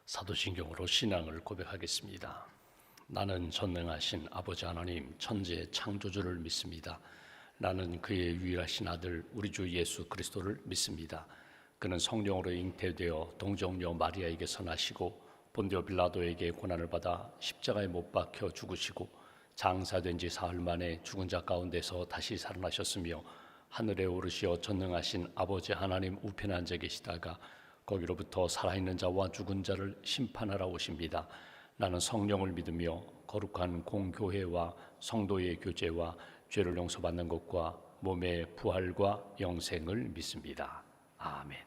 사도신경으로 신앙을 고백하겠습니다. 나는 전능하신 아버지 하나님 천지의 창조주를 믿습니다. 나는 그의 유일하신 아들 우리 주 예수 그리스도를 믿습니다. 그는 성령으로 잉태되어 동정녀 마리아에게서 나시고 본디오 빌라도에게 고난을 받아 십자가에 못 박혀 죽으시고 장사된 지 사흘 만에 죽은 자 가운데서 다시 살아나셨으며 하늘에 오르시어 전능하신 아버지 하나님 우편에 앉아 계시다가 거기로부터 살아있는 자와 죽은 자를 심판하러 오십니다. 나는 성령을 믿으며 거룩한 공교회와 성도의 교제와 죄를 용서받는 것과 몸의 부활과 영생을 믿습니다. 아멘.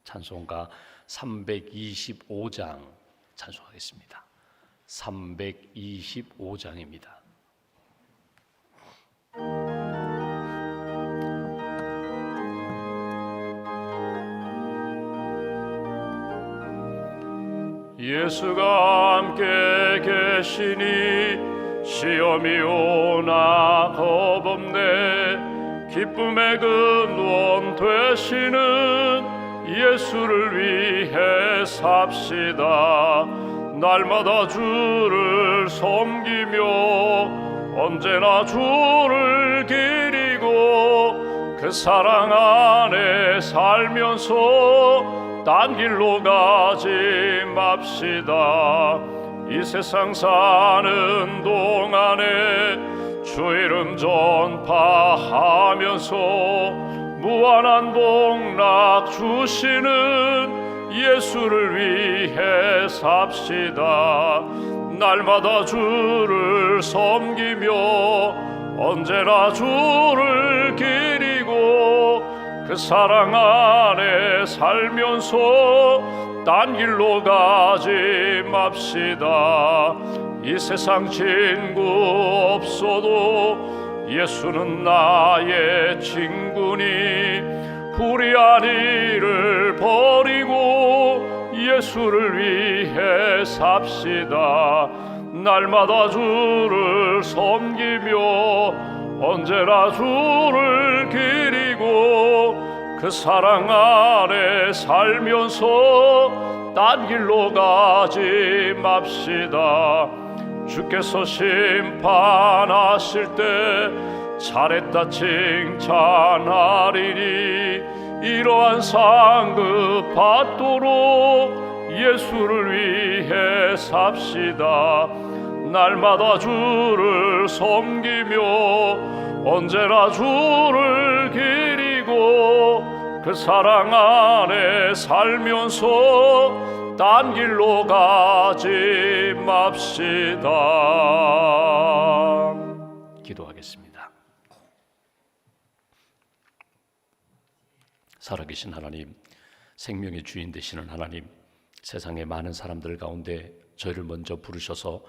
찬송가 325장 찬송하겠습니다. 325장입니다. 예수가 함께 계시니 시험이 오나 겁없네. 기쁨의 근원 되시는 예수를 위해 삽시다. 날마다 주를 섬기며 언제나 주를 기리고 그 사랑 안에 살면서 딴 길로 가지 맙시다. 이 세상 사는 동안에 주 이름 전파하면서 무한한 복락 주시는 예수를 위해 삽시다. 날마다 주를 섬기며 언제나 주를 기리고 그 사랑 안에 살면서 딴 길로 가지 맙시다. 이 세상 친구 없어도 예수는 나의 친구니 불의한 일을 버리고 예수를 위해 삽시다. 날마다 주를 섬기며 언제나 주를 기리고 그 사랑 안에 살면서 딴 길로 가지 맙시다. 주께서 심판하실 때 잘했다 칭찬하리니 이러한 상급 받도록 예수를 위해 삽시다. 날마다 주를 섬기며 언제나 주를 기리고 그 사랑 안에 살면서 딴 길로 가지 맙시다. 기도하겠습니다. 살아계신 하나님, 생명의 주인 되시는 하나님, 세상의 많은 사람들 가운데 저희를 먼저 부르셔서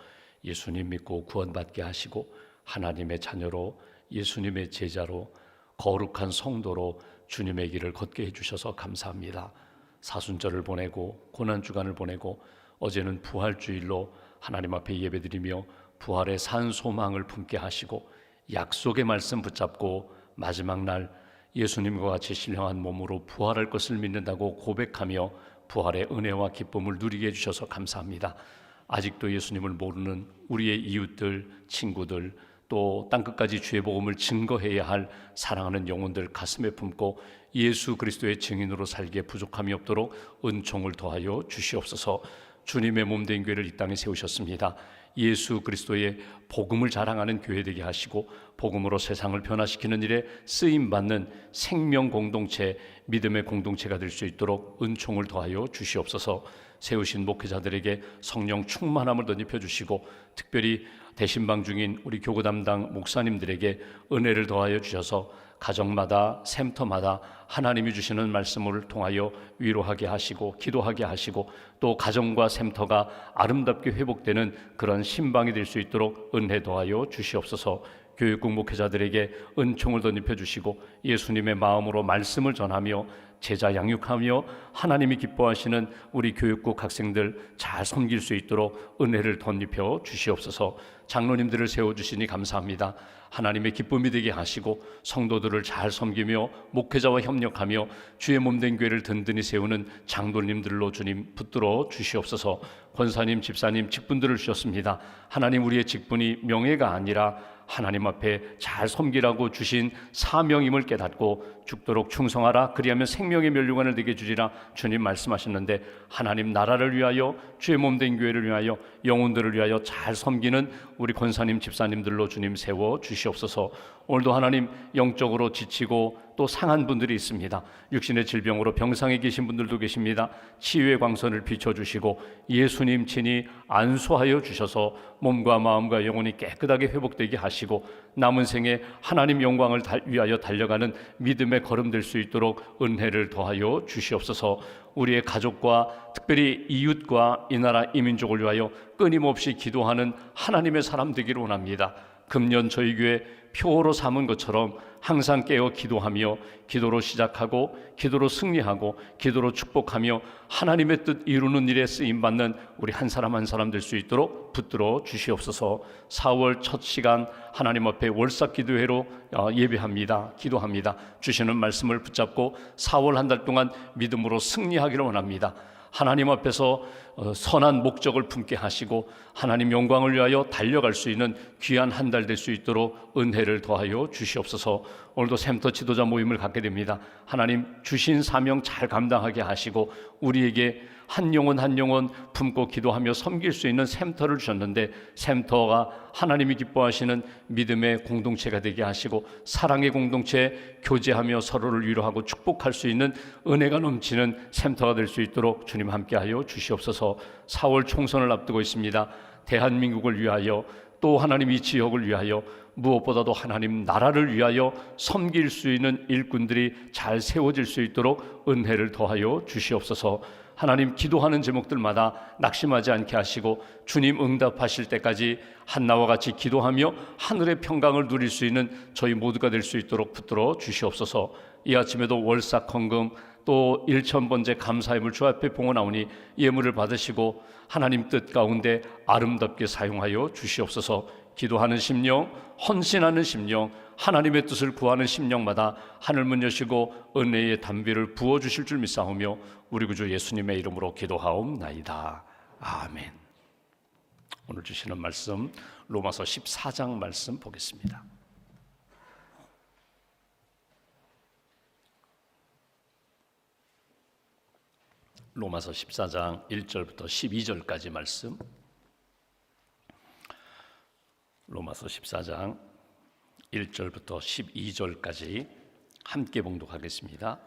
예수님 믿고 구원받게 하시고 하나님의 자녀로 예수님의 제자로 거룩한 성도로 주님의 길을 걷게 해주셔서 감사합니다. 사순절을 보내고 고난주간을 보내고 어제는 부활주일로 하나님 앞에 예배드리며 부활의 산 소망을 품게 하시고 약속의 말씀 붙잡고 마지막 날 예수님과 같이 신령한 몸으로 부활할 것을 믿는다고 고백하며 부활의 은혜와 기쁨을 누리게 해주셔서 감사합니다. 아직도 예수님을 모르는 우리의 이웃들, 친구들, 또 땅끝까지 주의 복음을 증거해야 할 사랑하는 영혼들 가슴에 품고 예수 그리스도의 증인으로 살기에 부족함이 없도록 은총을 더하여 주시옵소서. 주님의 몸된 교회를 이 땅에 세우셨습니다. 예수 그리스도의 복음을 자랑하는 교회 되게 하시고 복음으로 세상을 변화시키는 일에 쓰임받는 생명 공동체, 믿음의 공동체가 될 수 있도록 은총을 더하여 주시옵소서. 세우신 목회자들에게 성령 충만함을 덧입혀 주시고 특별히 대신방 중인 우리 교구 담당 목사님들에게 은혜를 더하여 주셔서 가정마다 샘터마다 하나님이 주시는 말씀을 통하여 위로하게 하시고 기도하게 하시고 또 가정과 샘터가 아름답게 회복되는 그런 신방이 될 수 있도록 은혜 더하여 주시옵소서. 교육국 목회자들에게 은총을 덧입혀 주시고 예수님의 마음으로 말씀을 전하며 제자 양육하며 하나님이 기뻐하시는 우리 교육국 학생들 잘 섬길 수 있도록 은혜를 덧입혀 주시옵소서. 장로님들을 세워주시니 감사합니다. 하나님의 기쁨이 되게 하시고 성도들을 잘 섬기며 목회자와 협력하며 주의 몸된 교회를 든든히 세우는 장로님들로 주님 붙들어 주시옵소서. 권사님, 집사님, 직분들을 주셨습니다. 하나님, 우리의 직분이 명예가 아니라 하나님 앞에 잘 섬기라고 주신 사명임을 깨닫고 죽도록 충성하라. 그리하면 생명의 멸류관을 내게 주리라. 주님 말씀하셨는데 하나님 나라를 위하여 주의 몸된 교회를 위하여 영혼들을 위하여 잘 섬기는 우리 권사님, 집사님들로 주님 세워 주시옵소서. 오늘도 하나님 영적으로 지치고 또 상한 분들이 있습니다. 육신의 질병으로 병상에 계신 분들도 계십니다. 치유의 광선을 비춰주시고 예수님 친히 안수하여 주셔서 몸과 마음과 영혼이 깨끗하게 회복되게 하시고 남은 생에 하나님 영광을 위하여 달려가는 믿음의 걸음 될 수 있도록 은혜를 더하여 주시옵소서. 우리의 가족과 특별히 이웃과 이 나라 이 민족을 위하여 끊임없이 기도하는 하나님의 사람 되기를 원합니다. 금년 저희 교회 표로 삼은 것처럼 항상 깨어 기도하며 기도로 시작하고 기도로 승리하고 기도로 축복하며 하나님의 뜻 이루는 일에 쓰임받는 우리 한 사람 한 사람 될 수 있도록 붙들어 주시옵소서. 4월 첫 시간 하나님 앞에 월삭 기도회로 예배합니다. 기도합니다. 주시는 말씀을 붙잡고 4월 한 달 동안 믿음으로 승리하기를 원합니다. 하나님 앞에서 선한 목적을 품게 하시고 하나님 영광을 위하여 달려갈 수 있는 귀한 한 달 될 수 있도록 은혜를 더하여 주시옵소서. 오늘도 샘터 지도자 모임을 갖게 됩니다. 하나님 주신 사명 잘 감당하게 하시고 우리에게 한 영혼 한 영혼 품고 기도하며 섬길 수 있는 샘터를 주셨는데 샘터가 하나님이 기뻐하시는 믿음의 공동체가 되게 하시고 사랑의 공동체, 교제하며 서로를 위로하고 축복할 수 있는 은혜가 넘치는 샘터가 될 수 있도록 주님 함께하여 주시옵소서. 4월 총선을 앞두고 있습니다. 대한민국을 위하여 또 하나님 이 지역을 위하여 무엇보다도 하나님 나라를 위하여 섬길 수 있는 일꾼들이 잘 세워질 수 있도록 은혜를 더하여 주시옵소서. 하나님 기도하는 제목들마다 낙심하지 않게 하시고 주님 응답하실 때까지 한나와 같이 기도하며 하늘의 평강을 누릴 수 있는 저희 모두가 될 수 있도록 붙들어 주시옵소서. 이 아침에도 월삭 헌금 또 1,000번째 감사함을 주 앞에 봉헌하오니 예물을 받으시고 하나님 뜻 가운데 아름답게 사용하여 주시옵소서. 기도하는 심령, 헌신하는 심령, 하나님의 뜻을 구하는 심령마다 하늘문 여시고 은혜의 담비를 부어주실 줄 믿사오며 우리 구주 예수님의 이름으로 기도하옵나이다. 아멘. 오늘 주시는 말씀 로마서 14장 말씀 보겠습니다. 로마서 14장 1절부터 12절까지 말씀. 로마서 14장 1절부터 12절까지 함께 봉독하겠습니다.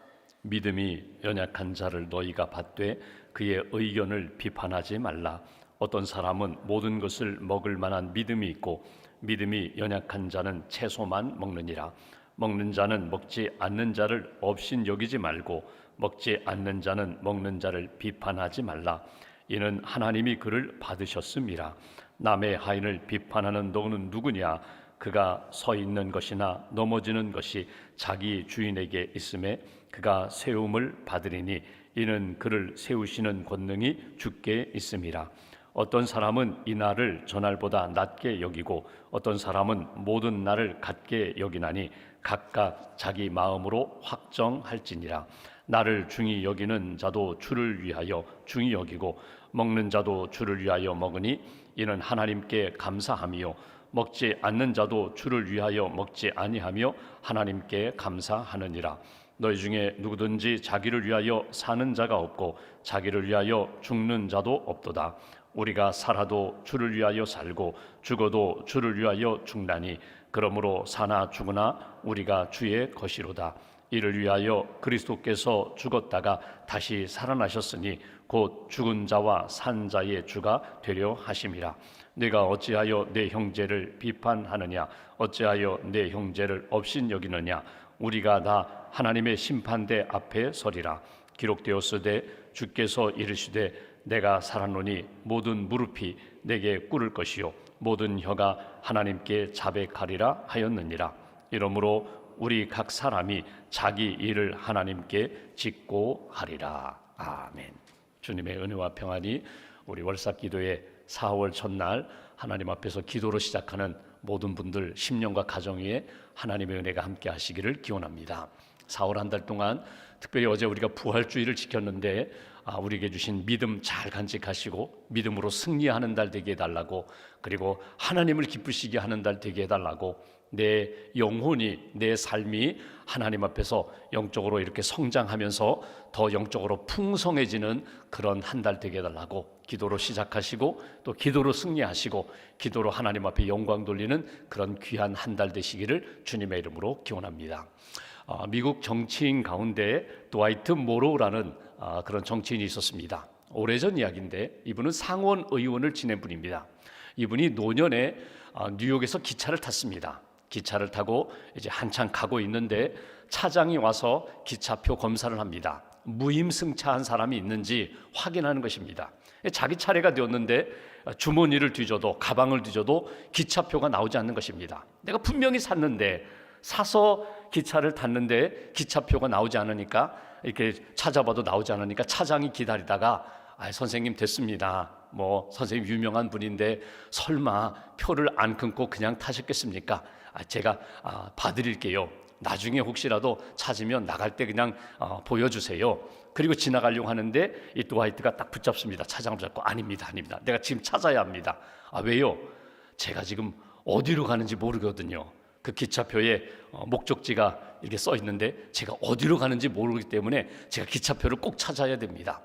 믿음이 연약한 자를 너희가 받되 그의 의견을 비판하지 말라. 어떤 사람은 모든 것을 먹을 만한 믿음이 있고 믿음이 연약한 자는 채소만 먹느니라. 먹는 자는 먹지 않는 자를 업신 여기지 말고 먹지 않는 자는 먹는 자를 비판하지 말라. 이는 하나님이 그를 받으셨음이라. 남의 하인을 비판하는 너는 누구냐? 그가 서 있는 것이나 넘어지는 것이 자기 주인에게 있음에 그가 세움을 받으리니 이는 그를 세우시는 권능이 주께 있음이라. 어떤 사람은 이 날을 저날보다 낮게 여기고 어떤 사람은 모든 날을 같게 여기나니 각각 자기 마음으로 확정할지니라. 나를 중히 여기는 자도 주를 위하여 중히 여기고 먹는 자도 주를 위하여 먹으니 이는 하나님께 감사함이요 먹지 않는 자도 주를 위하여 먹지 아니하며 하나님께 감사하느니라. 너희 중에 누구든지 자기를 위하여 사는 자가 없고 자기를 위하여 죽는 자도 없도다. 우리가 살아도 주를 위하여 살고 죽어도 주를 위하여 죽나니 그러므로 사나 죽으나 우리가 주의 것이로다. 이를 위하여 그리스도께서 죽었다가 다시 살아나셨으니 곧 죽은 자와 산 자의 주가 되려 하심이라. 네가 어찌하여 내 형제를 비판하느냐? 어찌하여 내 형제를 업신 여기느냐? 우리가 다 하나님의 심판대 앞에 서리라. 기록되었으되 주께서 이르시되 내가 살았노니 모든 무릎이 내게 꿇을 것이요 모든 혀가 하나님께 자백하리라 하였느니라. 이러므로 우리 각 사람이 자기 일을 하나님께 짓고 하리라. 아멘. 주님의 은혜와 평안이 우리 월삭기도의 4월 첫날 하나님 앞에서 기도로 시작하는 모든 분들 심령과 가정 위에 하나님의 은혜가 함께 하시기를 기원합니다. 4월 한 달 동안 특별히 어제 우리가 부활주의를 지켰는데 우리에게 주신 믿음 잘 간직하시고 믿음으로 승리하는 달 되게 해달라고, 그리고 하나님을 기쁘시게 하는 달 되게 해달라고, 내 영혼이, 내 삶이 하나님 앞에서 영적으로 이렇게 성장하면서 더 영적으로 풍성해지는 그런 한 달 되게 해달라고 기도로 시작하시고 또 기도로 승리하시고 기도로 하나님 앞에 영광 돌리는 그런 귀한 한 달 되시기를 주님의 이름으로 기원합니다. 미국 정치인 가운데 드와이트 모로우라는 그런 정치인이 있었습니다. 오래전 이야기인데 이분은 상원 의원을 지낸 분입니다. 이분이 노년에 뉴욕에서 기차를 탔습니다. 기차를 타고 이제 한참 가고 있는데 차장이 와서 기차표 검사를 합니다. 무임승차한 사람이 있는지 확인하는 것입니다. 자기 차례가 되었는데 주머니를 뒤져도 가방을 뒤져도 기차표가 나오지 않는 것입니다. 내가 분명히 샀는데, 사서 기차를 탔는데 기차표가 나오지 않으니까, 이렇게 찾아봐도 나오지 않으니까 차장이 기다리다가 선생님 됐습니다. 선생님 유명한 분인데 설마 표를 안 끊고 그냥 타셨겠습니까? 제가 봐드릴게요. 나중에 혹시라도 찾으면 나갈 때 그냥 보여주세요. 그리고 지나가려고 하는데 이 드와이트가 딱 붙잡습니다. 차장을 잡고 아닙니다. 내가 지금 찾아야 합니다. 왜요? 제가 지금 어디로 가는지 모르거든요. 그 기차표에 목적지가 이렇게 써 있는데 제가 어디로 가는지 모르기 때문에 제가 기차표를 꼭 찾아야 됩니다.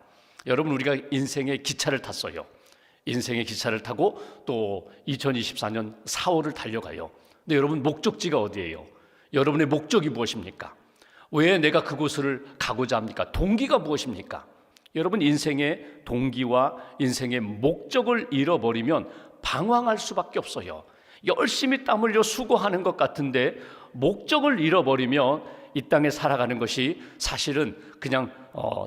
여러분, 우리가 인생의 기차를 탔어요. 인생의 기차를 타고 또 2024년 4월을 달려가요. 근데 여러분, 목적지가 어디예요? 여러분의 목적이 무엇입니까? 왜 내가 그곳을 가고자 합니까? 동기가 무엇입니까? 여러분, 인생의 동기와 인생의 목적을 잃어버리면 방황할 수밖에 없어요. 열심히 땀 흘려 수고하는 것 같은데 목적을 잃어버리면 이 땅에 살아가는 것이 사실은 그냥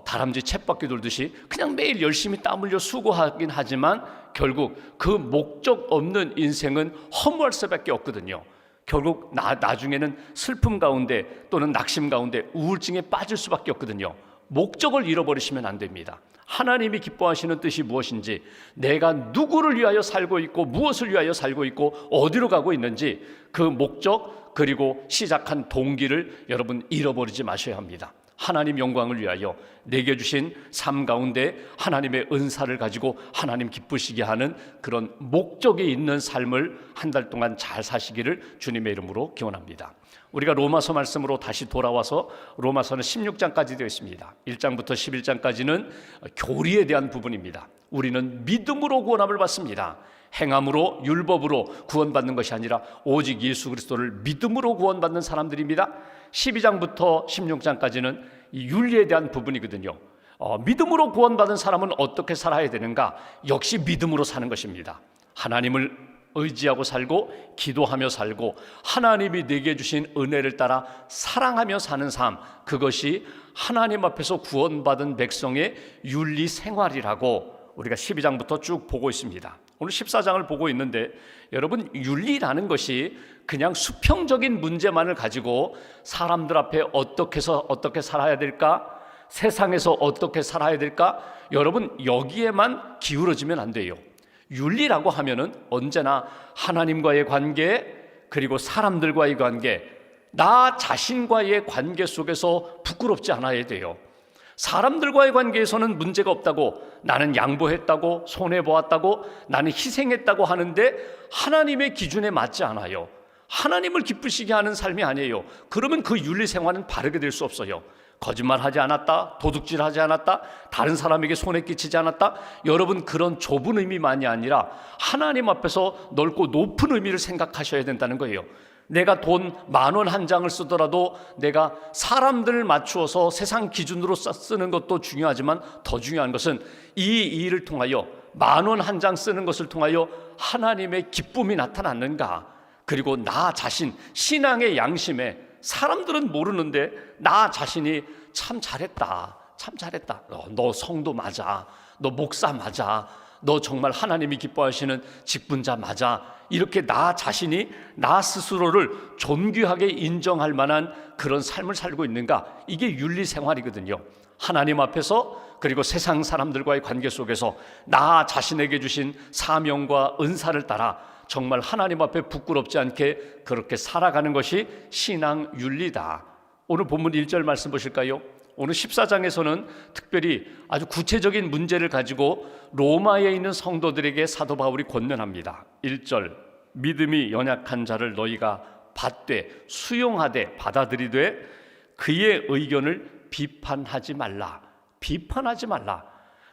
다람쥐 쳇바퀴 돌듯이 그냥 매일 열심히 땀 흘려 수고하긴 하지만 결국 그 목적 없는 인생은 허무할 수밖에 없거든요. 결국 나중에는 슬픔 가운데 또는 낙심 가운데 우울증에 빠질 수밖에 없거든요. 목적을 잃어버리시면 안 됩니다. 하나님이 기뻐하시는 뜻이 무엇인지, 내가 누구를 위하여 살고 있고 무엇을 위하여 살고 있고 어디로 가고 있는지 그 목적 그리고 시작한 동기를 여러분 잃어버리지 마셔야 합니다. 하나님 영광을 위하여 내게 주신 삶 가운데 하나님의 은사를 가지고 하나님 기쁘시게 하는 그런 목적이 있는 삶을 한 달 동안 잘 사시기를 주님의 이름으로 기원합니다. 우리가 로마서 말씀으로 다시 돌아와서 로마서는 16장까지 되어 있습니다. 1장부터 11장까지는 교리에 대한 부분입니다. 우리는 믿음으로 구원함을 받습니다. 행함으로 율법으로 구원받는 것이 아니라 오직 예수 그리스도를 믿음으로 구원받는 사람들입니다. 12장부터 16장까지는 이 윤리에 대한 부분이거든요. 믿음으로 구원받은 사람은 어떻게 살아야 되는가? 역시 믿음으로 사는 것입니다. 하나님을 의지하고 살고 기도하며 살고 하나님이 내게 주신 은혜를 따라 사랑하며 사는 삶, 그것이 하나님 앞에서 구원받은 백성의 윤리 생활이라고 우리가 12장부터 쭉 보고 있습니다. 오늘 14장을 보고 있는데 여러분, 윤리라는 것이 그냥 수평적인 문제만을 가지고 사람들 앞에 어떻게 해서 어떻게 살아야 될까, 세상에서 어떻게 살아야 될까, 여러분 여기에만 기울어지면 안 돼요. 윤리라고 하면은 언제나 하나님과의 관계, 그리고 사람들과의 관계, 나 자신과의 관계 속에서 부끄럽지 않아야 돼요. 사람들과의 관계에서는 문제가 없다고, 나는 양보했다고, 손해보았다고, 나는 희생했다고 하는데 하나님의 기준에 맞지 않아요. 하나님을 기쁘시게 하는 삶이 아니에요. 그러면 그 윤리 생활은 바르게 될 수 없어요. 거짓말하지 않았다, 도둑질하지 않았다, 다른 사람에게 손해 끼치지 않았다, 여러분 그런 좁은 의미만이 아니라 하나님 앞에서 넓고 높은 의미를 생각하셔야 된다는 거예요. 내가 돈 10,000원 한 장을 쓰더라도 내가 사람들을 맞추어서 세상 기준으로 쓰는 것도 중요하지만 더 중요한 것은 이 일을 통하여 10,000원 한 장 쓰는 것을 통하여 하나님의 기쁨이 나타났는가, 그리고 나 자신, 신앙의 양심에 사람들은 모르는데 나 자신이 참 잘했다, 너 성도 맞아, 너 목사 맞아, 너 정말 하나님이 기뻐하시는 직분자 맞아. 이렇게 나 자신이 나 스스로를 존귀하게 인정할 만한 그런 삶을 살고 있는가? 이게 윤리 생활이거든요. 하나님 앞에서, 그리고 세상 사람들과의 관계 속에서 나 자신에게 주신 사명과 은사를 따라 정말 하나님 앞에 부끄럽지 않게 그렇게 살아가는 것이 신앙 윤리다. 오늘 본문 1절 말씀 보실까요? 오늘 14장에서는 특별히 아주 구체적인 문제를 가지고 로마에 있는 성도들에게 사도 바울이 권면합니다. 1절, 믿음이 연약한 자를 너희가 받되 수용하되 받아들이되 그의 의견을 비판하지 말라. 비판하지 말라.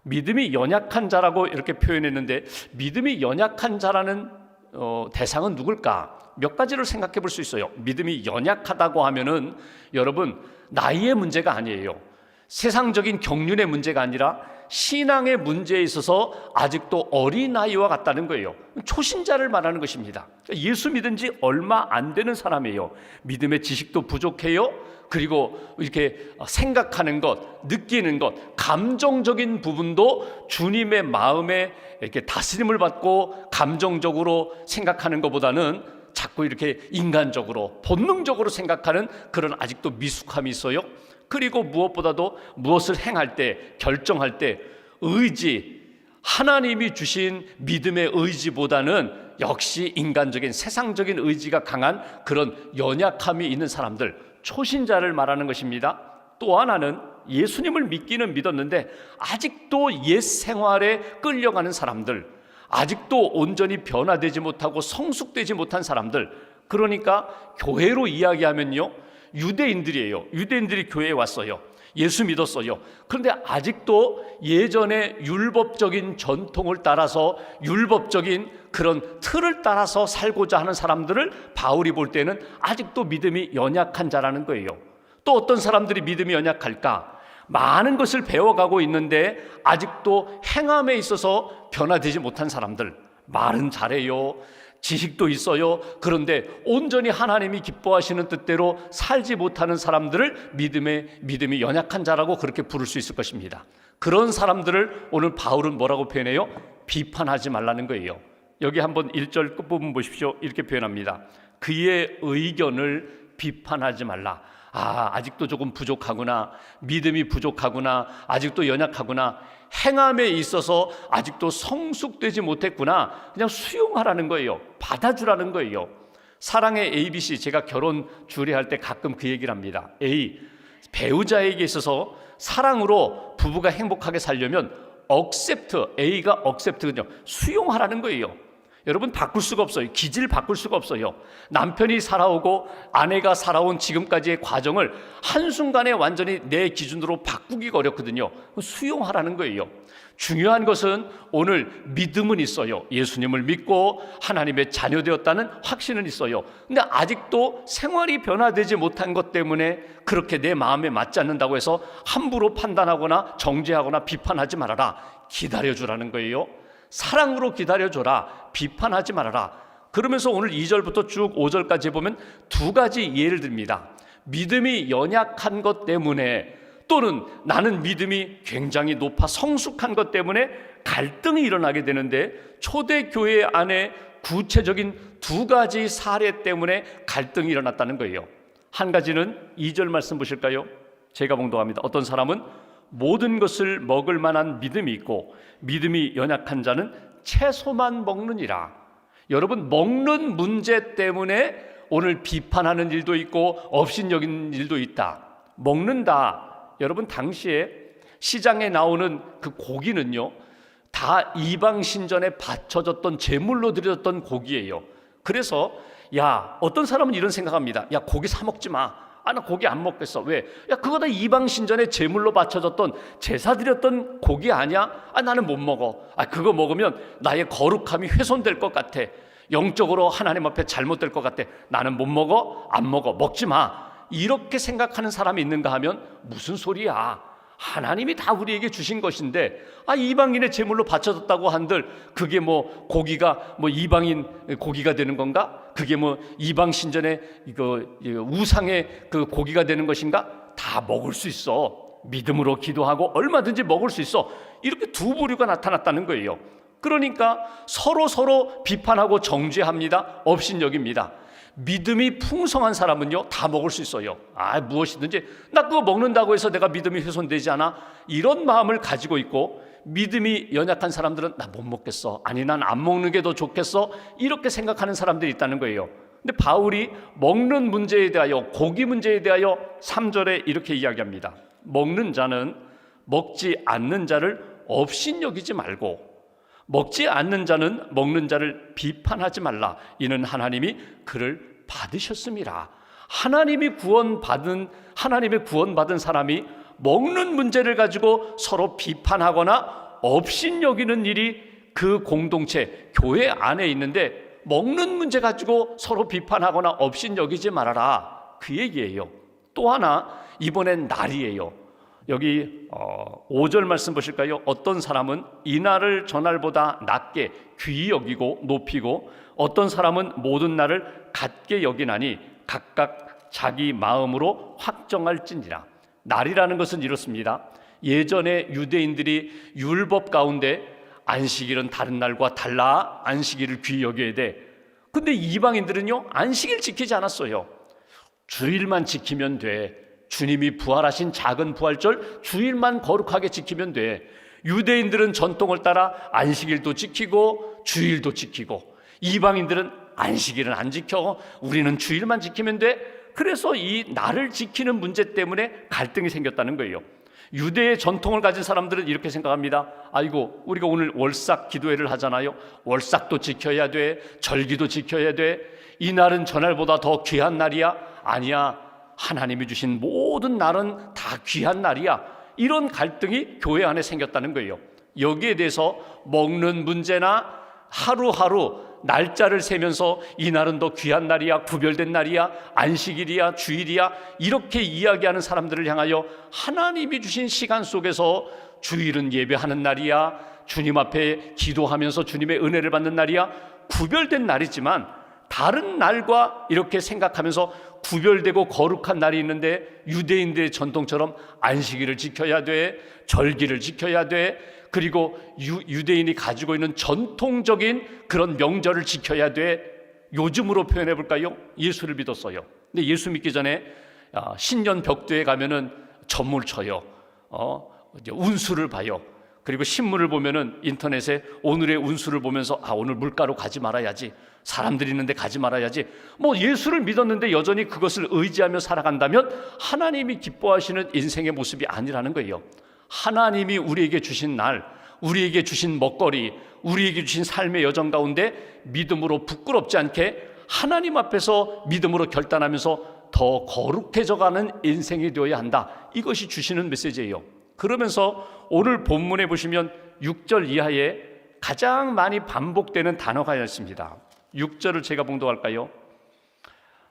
믿음이 연약한 자라고 이렇게 표현했는데, 믿음이 연약한 자라는 대상은 누굴까? 몇 가지를 생각해 볼 수 있어요. 믿음이 연약하다고 하면은 여러분, 나이의 문제가 아니에요. 세상적인 경륜의 문제가 아니라 신앙의 문제에 있어서 아직도 어린아이와 같다는 거예요. 초신자를 말하는 것입니다. 예수 믿은 지 얼마 안 되는 사람이에요. 믿음의 지식도 부족해요. 그리고 이렇게 생각하는 것, 느끼는 것, 감정적인 부분도 주님의 마음에 이렇게 다스림을 받고 감정적으로 생각하는 것보다는 자꾸 이렇게 인간적으로 본능적으로 생각하는 그런 아직도 미숙함이 있어요. 그리고 무엇보다도 무엇을 행할 때, 결정할 때 의지, 하나님이 주신 믿음의 의지보다는 역시 인간적인 세상적인 의지가 강한 그런 연약함이 있는 사람들, 초신자를 말하는 것입니다. 또 하나는 예수님을 믿기는 믿었는데 아직도 옛 생활에 끌려가는 사람들, 아직도 온전히 변화되지 못하고 성숙되지 못한 사람들, 그러니까 교회로 이야기하면요, 유대인들이에요. 유대인들이 교회에 왔어요. 예수 믿었어요. 그런데 아직도 예전의 율법적인 전통을 따라서, 율법적인 그런 틀을 따라서 살고자 하는 사람들을 바울이 볼 때는 아직도 믿음이 연약한 자라는 거예요. 또 어떤 사람들이 믿음이 연약할까? 많은 것을 배워가고 있는데 아직도 행함에 있어서 변화되지 못한 사람들. 말은 잘해요, 지식도 있어요. 그런데 온전히 하나님이 기뻐하시는 뜻대로 살지 못하는 사람들을 믿음이 연약한 자라고 그렇게 부를 수 있을 것입니다. 그런 사람들을 오늘 바울은 뭐라고 표현해요? 비판하지 말라는 거예요. 여기 한번 1절 끝부분 보십시오. 이렇게 표현합니다. 그의 의견을 비판하지 말라. 아직도 조금 부족하구나, 믿음이 부족하구나, 아직도 연약하구나, 행함에 있어서 아직도 성숙되지 못했구나, 그냥 수용하라는 거예요. 받아주라는 거예요. 사랑의 ABC, 제가 결혼 주례할 때 가끔 그 얘기를 합니다. A, 배우자에게 있어서 사랑으로 부부가 행복하게 살려면 A가 accept거든요. 수용하라는 거예요. 여러분, 바꿀 수가 없어요. 기질 바꿀 수가 없어요. 남편이 살아오고 아내가 살아온 지금까지의 과정을 한순간에 완전히 내 기준으로 바꾸기가 어렵거든요. 수용하라는 거예요. 중요한 것은 오늘 믿음은 있어요. 예수님을 믿고 하나님의 자녀 되었다는 확신은 있어요. 근데 아직도 생활이 변화되지 못한 것 때문에 그렇게 내 마음에 맞지 않는다고 해서 함부로 판단하거나 정죄하거나 비판하지 말아라. 기다려주라는 거예요. 사랑으로 기다려줘라. 비판하지 말아라. 그러면서 오늘 2절부터 쭉 5절까지 보면 두 가지 예를 듭니다. 믿음이 연약한 것 때문에, 또는 나는 믿음이 굉장히 높아 성숙한 것 때문에 갈등이 일어나게 되는데, 초대교회 안에 구체적인 두 가지 사례 때문에 갈등이 일어났다는 거예요. 한 가지는 2절 말씀 보실까요? 제가 봉독합니다. 어떤 사람은 모든 것을 먹을 만한 믿음이 있고 믿음이 연약한 자는 채소만 먹느니라. 여러분, 먹는 문제 때문에 오늘 비판하는 일도 있고 업신여긴 일도 있다. 먹는다. 여러분, 당시에 시장에 나오는 그 고기는요, 다 이방 신전에 바쳐졌던 제물로 드려졌던 고기예요. 그래서 어떤 사람은 이런 생각합니다. 고기 사 먹지 마. 나 고기 안 먹겠어. 왜? 그거 다 이방 신전에 제물로 바쳐졌던, 제사 드렸던 고기 아니야? 나는 못 먹어. 그거 먹으면 나의 거룩함이 훼손될 것 같아. 영적으로 하나님 앞에 잘못될 것 같아. 나는 못 먹어. 안 먹어. 먹지 마. 이렇게 생각하는 사람이 있는가 하면 무슨 소리야? 하나님이 다 우리에게 주신 것인데 이방인의 제물로 바쳐졌다고 한들 그게 고기가 이방인 고기가 되는 건가? 그게 이방 신전의 우상의 그 고기가 되는 것인가? 다 먹을 수 있어. 믿음으로 기도하고 얼마든지 먹을 수 있어. 이렇게 두 부류가 나타났다는 거예요. 그러니까 서로 비판하고 정죄합니다. 업신여깁니다. 믿음이 풍성한 사람은요, 다 먹을 수 있어요. 무엇이든지 나 그거 먹는다고 해서 내가 믿음이 훼손되지 않아, 이런 마음을 가지고 있고, 믿음이 연약한 사람들은 나 못 먹겠어, 아니 난 안 먹는 게 더 좋겠어, 이렇게 생각하는 사람들이 있다는 거예요. 근데 바울이 먹는 문제에 대하여, 고기 문제에 대하여 3절에 이렇게 이야기합니다. 먹는 자는 먹지 않는 자를 업신여기지 말고, 먹지 않는 자는 먹는 자를 비판하지 말라. 이는 하나님이 그를 받으셨음이라. 하나님의 구원받은 사람이 먹는 문제를 가지고 서로 비판하거나 업신여기는 일이 그 공동체, 교회 안에 있는데, 먹는 문제 가지고 서로 비판하거나 업신여기지 말아라, 그 얘기예요. 또 하나, 이번엔 날이에요. 여기 5절 말씀 보실까요? 어떤 사람은 이날을 저날보다 낮게 귀히 여기고 높이고, 어떤 사람은 모든 날을 같게 여기나니 각각 자기 마음으로 확정할지니라. 날이라는 것은 이렇습니다. 예전에 유대인들이 율법 가운데 안식일은 다른 날과 달라 안식일을 귀히 여겨야 돼. 근데 이방인들은요, 안식일 지키지 않았어요. 주일만 지키면 돼. 주님이 부활하신 작은 부활절 주일만 거룩하게 지키면 돼. 유대인들은 전통을 따라 안식일도 지키고 주일도 지키고, 이방인들은 안식일은 안 지켜, 우리는 주일만 지키면 돼. 그래서 이 날을 지키는 문제 때문에 갈등이 생겼다는 거예요. 유대의 전통을 가진 사람들은 이렇게 생각합니다. 아이고, 우리가 오늘 월삭 기도회를 하잖아요. 월삭도 지켜야 돼, 절기도 지켜야 돼. 이 날은 전날보다 더 귀한 날이야. 아니야, 하나님이 주신 모든 날은 다 귀한 날이야. 이런 갈등이 교회 안에 생겼다는 거예요. 여기에 대해서 먹는 문제나 하루하루 날짜를 세면서 이 날은 더 귀한 날이야, 구별된 날이야, 안식일이야, 주일이야, 이렇게 이야기하는 사람들을 향하여 하나님이 주신 시간 속에서 주일은 예배하는 날이야, 주님 앞에 기도하면서 주님의 은혜를 받는 날이야, 구별된 날이지만 다른 날과 이렇게 생각하면서 구별되고 거룩한 날이 있는데, 유대인들의 전통처럼 안식일을 지켜야 돼, 절기를 지켜야 돼, 그리고 유대인이 가지고 있는 전통적인 그런 명절을 지켜야 돼. 요즘으로 표현해 볼까요? 예수를 믿었어요. 근데 예수 믿기 전에 신년 벽두에 가면은 점을 쳐요. 운수를 봐요. 그리고 신문을 보면은 인터넷에 오늘의 운수를 보면서 오늘 물가로 가지 말아야지, 사람들이 있는데 가지 말아야지. 예수를 믿었는데 여전히 그것을 의지하며 살아간다면 하나님이 기뻐하시는 인생의 모습이 아니라는 거예요. 하나님이 우리에게 주신 날, 우리에게 주신 먹거리, 우리에게 주신 삶의 여정 가운데 믿음으로 부끄럽지 않게 하나님 앞에서 믿음으로 결단하면서 더 거룩해져가는 인생이 되어야 한다. 이것이 주시는 메시지예요. 그러면서 오늘 본문에 보시면 6절 이하에 가장 많이 반복되는 단어가 있습니다. 6절을 제가 봉독할까요?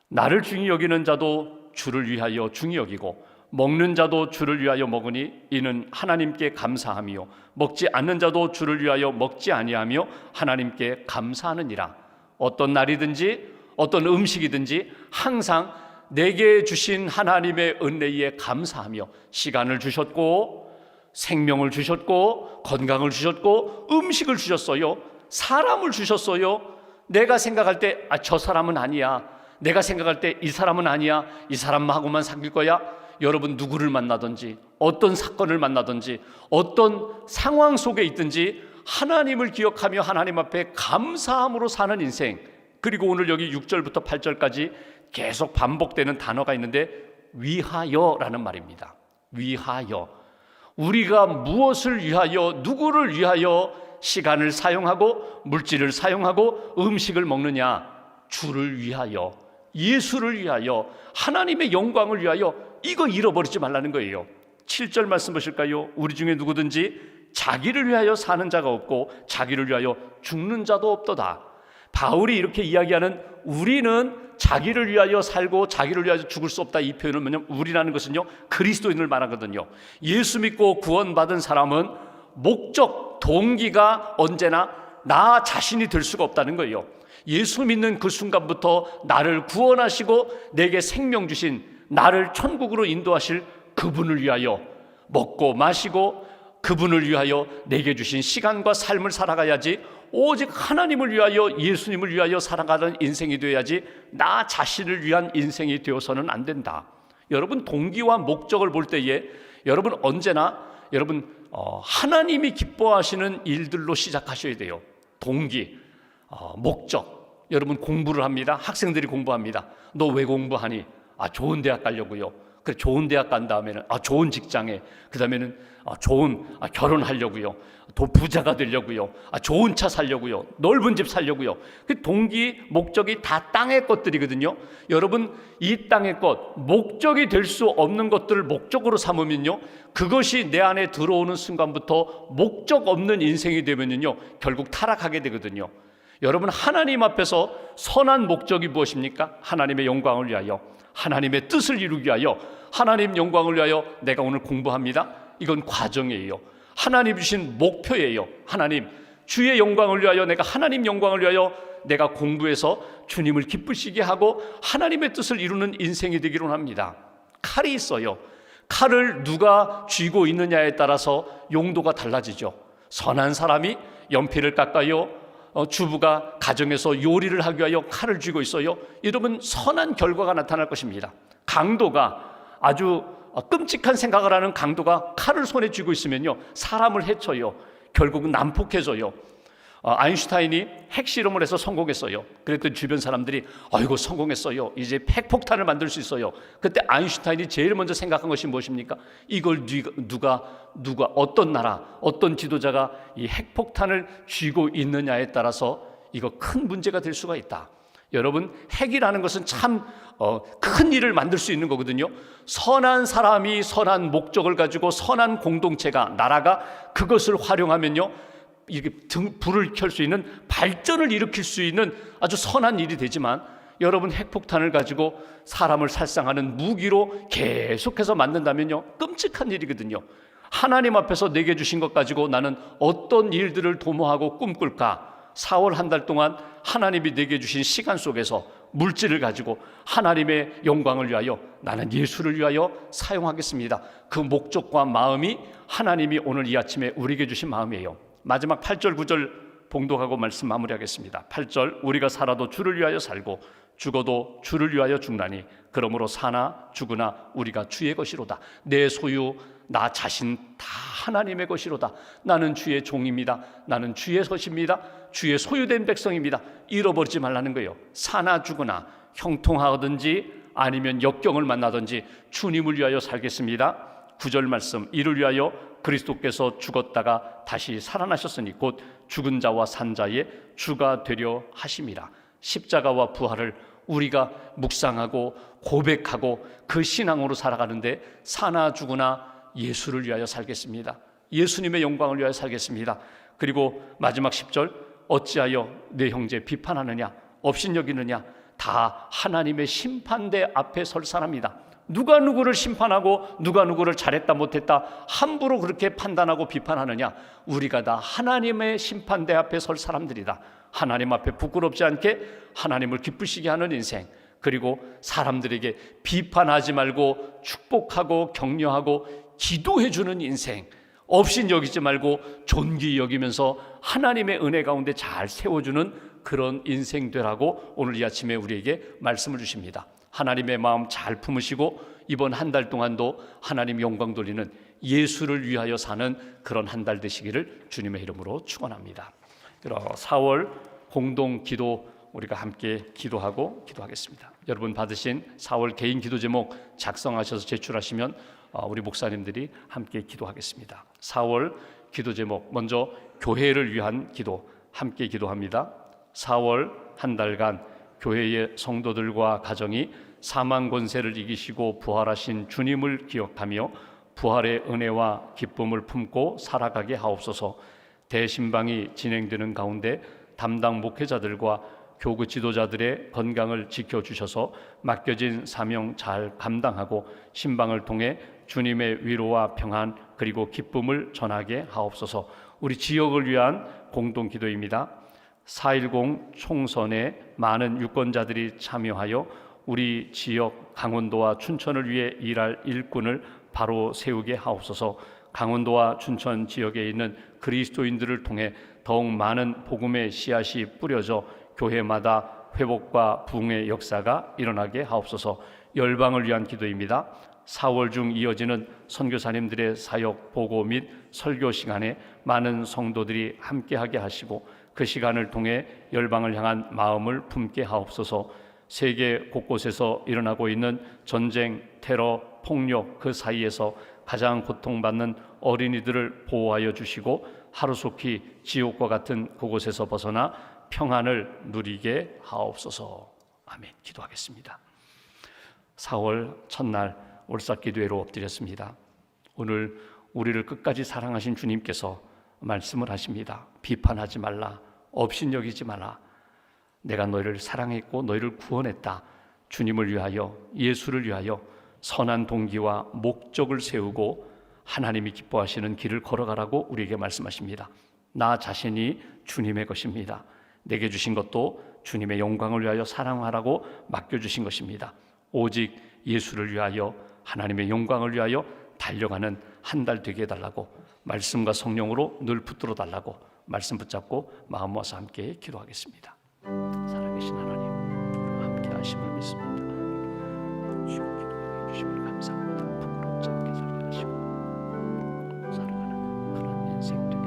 나를 중히 여기는 자도 주를 위하여 중히 여기고, 먹는 자도 주를 위하여 먹으니 이는 하나님께 감사함이요, 먹지 않는 자도 주를 위하여 먹지 아니하며 하나님께 감사하느니라. 어떤 날이든지 어떤 음식이든지 항상 내게 주신 하나님의 은혜에 감사하며, 시간을 주셨고 생명을 주셨고 건강을 주셨고 음식을 주셨어요. 사람을 주셨어요. 내가 생각할 때 저 사람은 아니야, 내가 생각할 때 이 사람은 아니야, 이 사람하고만 사귈 거야. 여러분, 누구를 만나든지 어떤 사건을 만나든지 어떤 상황 속에 있든지 하나님을 기억하며 하나님 앞에 감사함으로 사는 인생. 그리고 오늘 여기 6절부터 8절까지 계속 반복되는 단어가 있는데 위하여라는 말입니다. 위하여. 우리가 무엇을 위하여, 누구를 위하여 시간을 사용하고 물질을 사용하고 음식을 먹느냐? 주를 위하여, 예수를 위하여, 하나님의 영광을 위하여. 이거 잃어버리지 말라는 거예요. 7절 말씀 보실까요? 우리 중에 누구든지 자기를 위하여 사는 자가 없고 자기를 위하여 죽는 자도 없도다. 바울이 이렇게 이야기하는 우리는 자기를 위하여 살고 자기를 위하여 죽을 수 없다, 이 표현은 뭐냐면, 우리라는 것은요 그리스도인을 말하거든요. 예수 믿고 구원받은 사람은 목적, 동기가 언제나 나 자신이 될 수가 없다는 거예요. 예수 믿는 그 순간부터 나를 구원하시고 내게 생명 주신, 나를 천국으로 인도하실 그분을 위하여 먹고 마시고 그분을 위하여 내게 주신 시간과 삶을 살아가야지, 오직 하나님을 위하여, 예수님을 위하여 살아가는 인생이 되어야지 나 자신을 위한 인생이 되어서는 안 된다. 여러분, 동기와 목적을 볼 때에 여러분 언제나 하나님이 기뻐하시는 일들로 시작하셔야 돼요. 동기, 목적. 여러분 공부를 합니다. 학생들이 공부합니다. 너 왜 공부하니? 좋은 대학 가려고요. 그래, 좋은 대학 간 다음에는 좋은 직장에, 그 다음에는 좋은 결혼하려고요. 부자가 되려고요. 좋은 차 살려고요. 넓은 집 살려고요. 그 동기, 목적이 다 땅의 것들이거든요. 여러분, 이 땅의 것, 목적이 될 수 없는 것들을 목적으로 삼으면요, 그것이 내 안에 들어오는 순간부터 목적 없는 인생이 되면요, 결국 타락하게 되거든요. 여러분, 하나님 앞에서 선한 목적이 무엇입니까? 하나님의 영광을 위하여, 하나님의 뜻을 이루기 위하여, 하나님 영광을 위하여 내가 오늘 공부합니다. 이건 과정이에요. 하나님 주신 목표예요. 하나님, 주의 영광을 위하여, 내가 하나님 영광을 위하여 내가 공부해서 주님을 기쁘시게 하고 하나님의 뜻을 이루는 인생이 되기를 합니다. 칼이 있어요. 칼을 누가 쥐고 있느냐에 따라서 용도가 달라지죠. 선한 사람이 연필을 깎아요. 주부가 가정에서 요리를 하기 위하여 칼을 쥐고 있어요. 이러면 선한 결과가 나타날 것입니다. 강도가, 아주 끔찍한 생각을 하는 강도가 칼을 손에 쥐고 있으면요, 사람을 해쳐요. 결국은 난폭해져요. 아인슈타인이 핵실험을 해서 성공했어요. 그랬더니 주변 사람들이 아이고 성공했어요, 이제 핵폭탄을 만들 수 있어요. 그때 아인슈타인이 제일 먼저 생각한 것이 무엇입니까? 이걸 누가 어떤 나라, 어떤 지도자가 이 핵폭탄을 쥐고 있느냐에 따라서 이거 큰 문제가 될 수가 있다. 여러분, 핵이라는 것은 참 큰 일을 만들 수 있는 거거든요. 선한 사람이 선한 목적을 가지고 선한 공동체가, 나라가 그것을 활용하면요, 이게 불을 켤 수 있는, 발전을 일으킬 수 있는 아주 선한 일이 되지만, 여러분, 핵폭탄을 가지고 사람을 살상하는 무기로 계속해서 만든다면요, 끔찍한 일이거든요. 하나님 앞에서 내게 주신 것 가지고 나는 어떤 일들을 도모하고 꿈꿀까? 4월 한 달 동안 하나님이 내게 주신 시간 속에서 물질을 가지고 하나님의 영광을 위하여, 나는 예수를 위하여 사용하겠습니다. 그 목적과 마음이 하나님이 오늘 이 아침에 우리에게 주신 마음이에요. 마지막 8절 9절 봉독하고 말씀 마무리하겠습니다. 8절, 우리가 살아도 주를 위하여 살고 죽어도 주를 위하여 죽나니 그러므로 사나 죽으나 우리가 주의 것이로다. 내 소유, 나 자신 다 하나님의 것이로다. 나는 주의 종입니다. 나는 주의 것입니다. 주의 소유된 백성입니다. 잃어버리지 말라는 거예요. 사나 죽으나, 형통하든지 아니면 역경을 만나든지 주님을 위하여 살겠습니다. 9절 말씀, 이를 위하여 그리스도께서 죽었다가 다시 살아나셨으니 곧 죽은 자와 산 자의 주가 되려 하심이라. 십자가와 부활을 우리가 묵상하고 고백하고 그 신앙으로 살아가는데, 사나 죽으나 예수를 위하여 살겠습니다. 예수님의 영광을 위하여 살겠습니다. 그리고 마지막 10절, 어찌하여 내 형제 비판하느냐, 업신여기느냐, 다 하나님의 심판대 앞에 설 사람이다. 누가 누구를 심판하고 누가 누구를 잘했다 못했다 함부로 그렇게 판단하고 비판하느냐? 우리가 다 하나님의 심판대 앞에 설 사람들이다. 하나님 앞에 부끄럽지 않게 하나님을 기쁘시게 하는 인생, 그리고 사람들에게 비판하지 말고 축복하고 격려하고 기도해 주는 인생, 없인 여기지 말고 존귀 여기면서 하나님의 은혜 가운데 잘 세워주는 그런 인생 되라고 오늘 이 아침에 우리에게 말씀을 주십니다. 하나님의 마음 잘 품으시고 이번 한 달 동안도 하나님 영광 돌리는, 예수를 위하여 사는 그런 한 달 되시기를 주님의 이름으로 축원합니다. 4월 공동 기도 우리가 함께 기도하고 기도하겠습니다. 여러분 받으신 4월 개인 기도 제목 작성하셔서 제출하시면 우리 목사님들이 함께 기도하겠습니다. 4월 기도 제목, 먼저 교회를 위한 기도 함께 기도합니다. 4월 한 달간 교회의 성도들과 가정이 사망 권세를 이기시고 부활하신 주님을 기억하며 부활의 은혜와 기쁨을 품고 살아가게 하옵소서. 대신방이 진행되는 가운데 담당 목회자들과 교구 지도자들의 건강을 지켜주셔서 맡겨진 사명 잘 감당하고 신방을 통해 주님의 위로와 평안 그리고 기쁨을 전하게 하옵소서. 우리 지역을 위한 공동기도입니다. 4.10 총선에 많은 유권자들이 참여하여 우리 지역 강원도와 춘천을 위해 일할 일꾼을 바로 세우게 하옵소서. 강원도와 춘천 지역에 있는 그리스도인들을 통해 더욱 많은 복음의 씨앗이 뿌려져 교회마다 회복과 부흥의 역사가 일어나게 하옵소서. 열방을 위한 기도입니다. 4월 중 이어지는 선교사님들의 사역, 보고 및 설교 시간에 많은 성도들이 함께하게 하시고 그 시간을 통해 열방을 향한 마음을 품게 하옵소서. 세계 곳곳에서 일어나고 있는 전쟁, 테러, 폭력 그 사이에서 가장 고통받는 어린이들을 보호하여 주시고 하루속히 지옥과 같은 그곳에서 벗어나 평안을 누리게 하옵소서. 아멘. 기도하겠습니다. 4월 첫날 올싹기도회로 엎드렸습니다. 오늘 우리를 끝까지 사랑하신 주님께서 말씀을 하십니다. 비판하지 말라, 업신여기지 마라. 내가 너희를 사랑했고 너희를 구원했다. 주님을 위하여, 예수를 위하여 선한 동기와 목적을 세우고 하나님이 기뻐하시는 길을 걸어가라고 우리에게 말씀하십니다. 나 자신이 주님의 것입니다. 내게 주신 것도 주님의 영광을 위하여 사랑하라고 맡겨주신 것입니다. 오직 예수를 위하여, 하나님의 영광을 위하여 달려가는 한 달 되게 해달라고, 말씀과 성령으로 늘 붙들어 달라고 말씀 붙잡고 마음 모아서 함께 기도하겠습니다. 살아계신 하나님, 함께 하심을 믿습니다. 주여 기도해 주심을 감사합니다. 부끄럽지 않게 살게 하시고 살아가는 그런 인생 되게